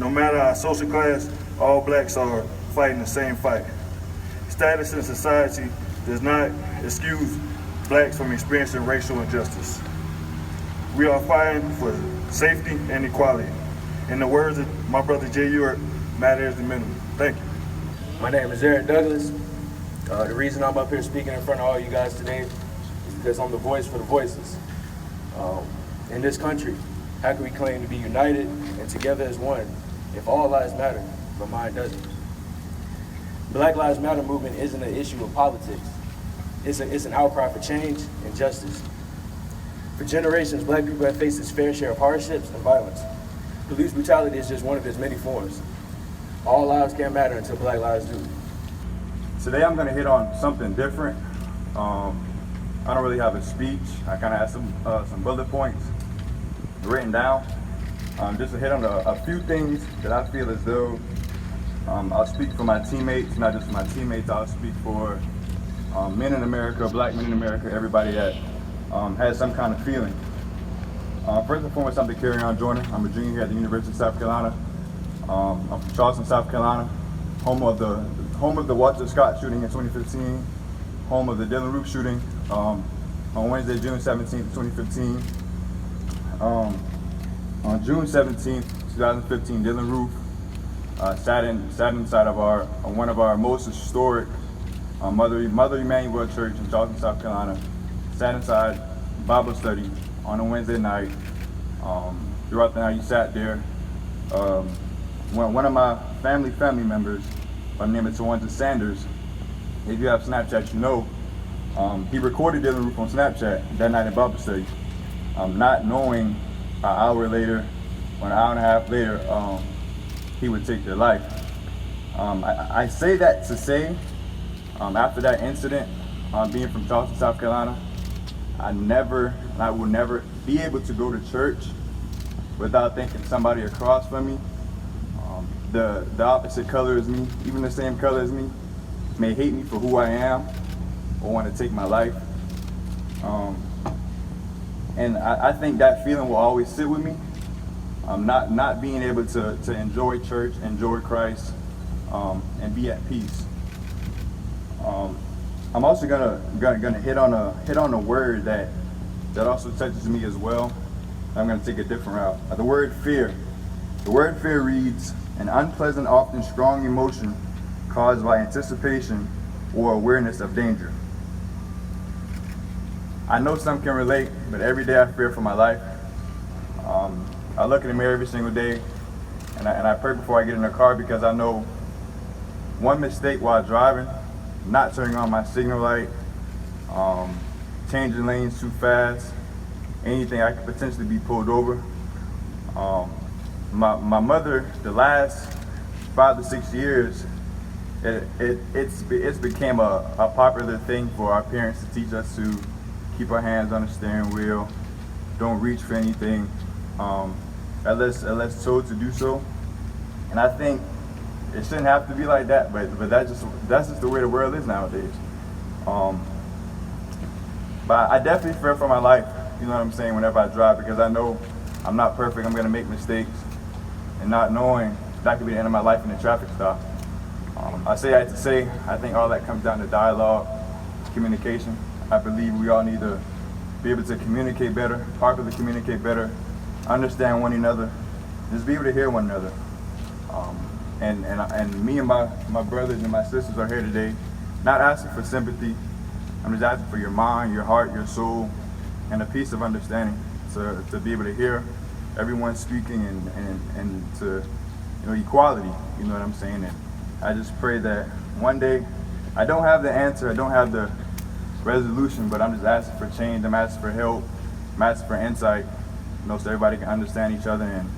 No matter our social class, all blacks are fighting the same fight. Status in society does not excuse blacks from experiencing racial injustice. We are fighting for safety and equality. In the words of my brother Jay Ewart, matter is the minimum. Thank you. My name is Eric Douglas. The reason I'm up here speaking in front of all you guys today is because I'm the voice for the voiceless. In this country, how can we claim to be united and together as one if all lives matter, but mine doesn't? Black Lives Matter movement isn't an issue of politics. It's an outcry for change and justice. For generations, black people have faced its fair share of hardships and violence. Police brutality is just one of its many forms. All lives can't matter until black lives do. Today I'm going to hit on something different. I don't really have a speech. I kind of have some bullet points written down. Just to hit on a few things that I feel as though I'll speak for my teammates, not just for my teammates, I'll speak for men in America, black men in America, everybody that has some kind of feeling. First and foremost, I'm Carry-On Joyner. I'm a junior here at the University of South Carolina. I'm from Charleston, South Carolina, home of the Walter Scott shooting in 2015, home of the Dylan Roof shooting on Wednesday, June 17th, 2015. On June 17th, 2015, Dylan Roof sat inside of one of our most historic Mother Emanuel Church in Charleston, South Carolina. Sat inside Bible study on a Wednesday night. Throughout the night, he sat there. One of my family members, by the name of Tawanda Sanders, if you have Snapchat, you know, he recorded Dylan Roof on Snapchat that night in Bible study, not knowing an hour later or an hour and a half later, he would take their life. I say that to say, after that incident, being from Charleston, South Carolina, I will never be able to go to church without thinking somebody across from me, the opposite color as me, even the same color as me, may hate me for who I am or want to take my life. And I think that feeling will always sit with me. Not being able to enjoy church, enjoy Christ, and be at peace. I'm also gonna hit on a word that also touches me as well. I'm gonna take a different route. The word fear. The word fear reads, an unpleasant, often strong emotion caused by anticipation or awareness of danger. I know some can relate, but every day I fear for my life. I look in the mirror every single day, and I pray before I get in the car, because I know one mistake while driving, not turning on my signal light, changing lanes too fast, anything, I could potentially be pulled over. My mother, the last 5 to 6 years, it's became a popular thing for our parents to teach us to keep our hands on the steering wheel, don't reach for anything, unless told to do so. And I think it shouldn't have to be like that, but that's just the way the world is nowadays. But I definitely fear for my life, you know what I'm saying, whenever I drive, because I know I'm not perfect, I'm gonna make mistakes, and not knowing that could be the end of my life in a traffic stop. I say that to say, I think all that comes down to dialogue, communication. I believe we all need to be able to communicate better, properly communicate better, understand one another, just be able to hear one another. And me and my brothers and my sisters are here today, not asking for sympathy. I'm just asking for your mind, your heart, your soul, and a piece of understanding to be able to hear everyone speaking and to, you know, equality, you know what I'm saying? And I just pray that one day, I don't have the answer, I don't have the resolution, but I'm just asking for change, I'm asking for help, I'm asking for insight, you know, so everybody can understand each other, and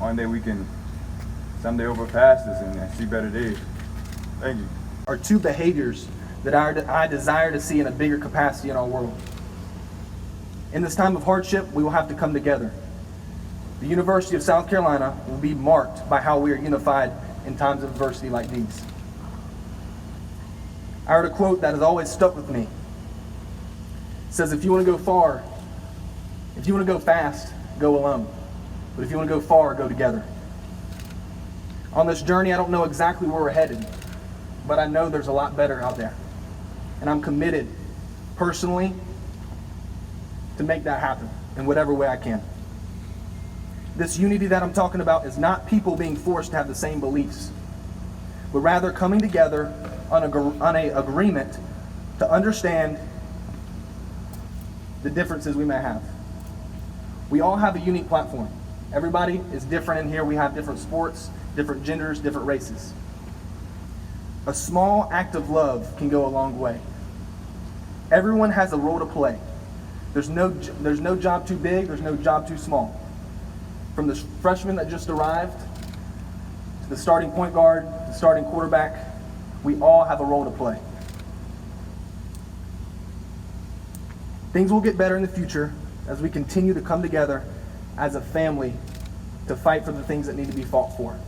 one day we can someday overpass this and see better days. Thank you. Are two behaviors that I desire to see in a bigger capacity in our world. In this time of hardship, we will have to come together. The University of South Carolina will be marked by how we are unified in times of adversity like these. I heard a quote that has always stuck with me. It says, if you want to go far, if you want to go fast, go alone. But if you want to go far, go together. On this journey, I don't know exactly where we're headed, but I know there's a lot better out there. And I'm committed, personally, to make that happen in whatever way I can. This unity that I'm talking about is not people being forced to have the same beliefs, but rather coming together on a agreement to understand the differences we may have. We all have a unique platform. Everybody is different in here. We have different sports, different genders, different races. A small act of love can go a long way. Everyone has a role to play. There's no job too big, there's no job too small. From the freshman that just arrived, to the starting point guard, the starting quarterback, we all have a role to play. Things will get better in the future as we continue to come together as a family to fight for the things that need to be fought for.